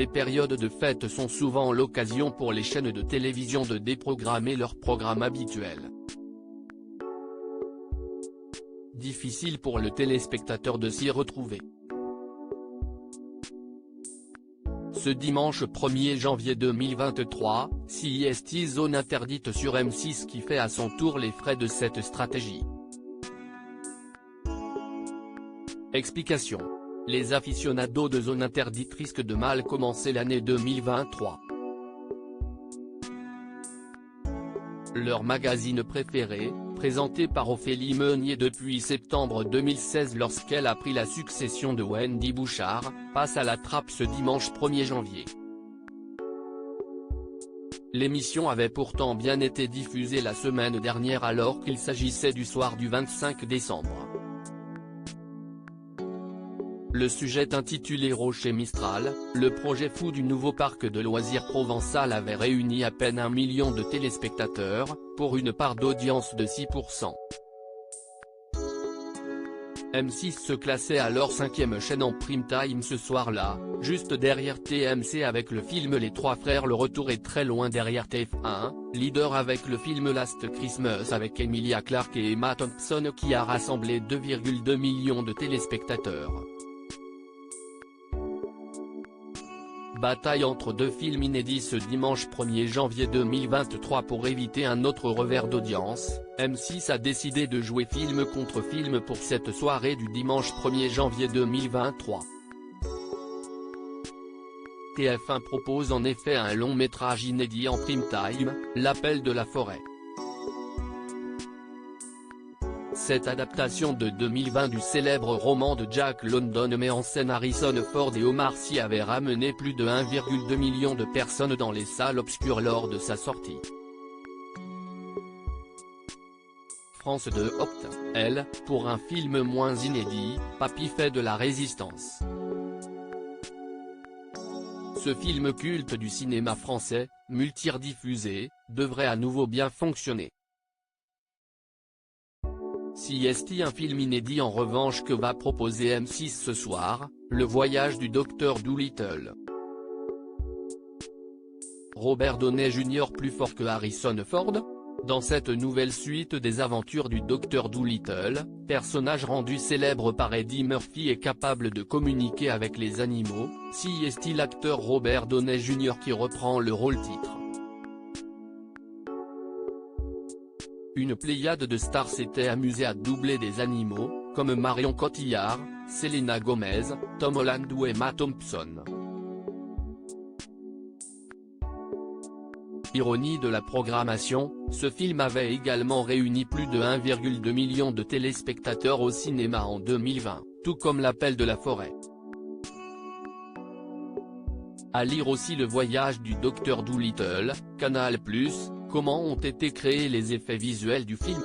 Les périodes de fête sont souvent l'occasion pour les chaînes de télévision de déprogrammer leurs programmes habituels. Difficile pour le téléspectateur de s'y retrouver. Ce dimanche 1er janvier 2023, CIST zone interdite sur M6 qui fait à son tour les frais de cette stratégie. Explication. Les aficionados de zone interdite risquent de mal commencer l'année 2023. Leur magazine préféré, présenté par Ophélie Meunier depuis septembre 2016 lorsqu'elle a pris la succession de Wendy Bouchard, passe à la trappe ce dimanche 1er janvier. L'émission avait pourtant bien été diffusée la semaine dernière alors qu'il s'agissait du soir du 25 décembre. Le sujet intitulé Rocher Mistral, le projet fou du nouveau parc de loisirs provençal avait réuni à peine 1 million de téléspectateurs, pour une part d'audience de 6%. M6 se classait alors 5e chaîne en prime time ce soir-là, juste derrière TMC avec le film Les Trois Frères. Le retour est très loin derrière TF1, leader avec le film Last Christmas avec Emilia Clarke et Emma Thompson qui a rassemblé 2,2 millions de téléspectateurs. Bataille entre deux films inédits ce dimanche 1er janvier 2023. Pour éviter un autre revers d'audience, M6 a décidé de jouer film contre film pour cette soirée du dimanche 1er janvier 2023. TF1 propose en effet un long métrage inédit en prime time, L'Appel de la forêt. Cette adaptation de 2020 du célèbre roman de Jack London met en scène Harrison Ford et Omar Sy avait ramené plus de 1,2 million de personnes dans les salles obscures lors de sa sortie. France 2 opte, elle, pour un film moins inédit, Papy fait de la résistance. Ce film culte du cinéma français, multi-rediffusé, devrait à nouveau bien fonctionner. CIST un film inédit en revanche que va proposer M6 ce soir, Le Voyage du Docteur Dolittle. Robert Downey Jr. plus fort que Harrison Ford ? Dans cette nouvelle suite des aventures du Docteur Dolittle, personnage rendu célèbre par Eddie Murphy et capable de communiquer avec les animaux, CIST l'acteur Robert Downey Jr. qui reprend le rôle-titre. Une pléiade de stars s'était amusée à doubler des animaux, comme Marion Cotillard, Selena Gomez, Tom Holland ou Emma Thompson. Ironie de la programmation, ce film avait également réuni plus de 1,2 million de téléspectateurs au cinéma en 2020, tout comme L'Appel de la forêt. À lire aussi Le Voyage du Docteur Dolittle, Canal+, comment ont été créés les effets visuels du film.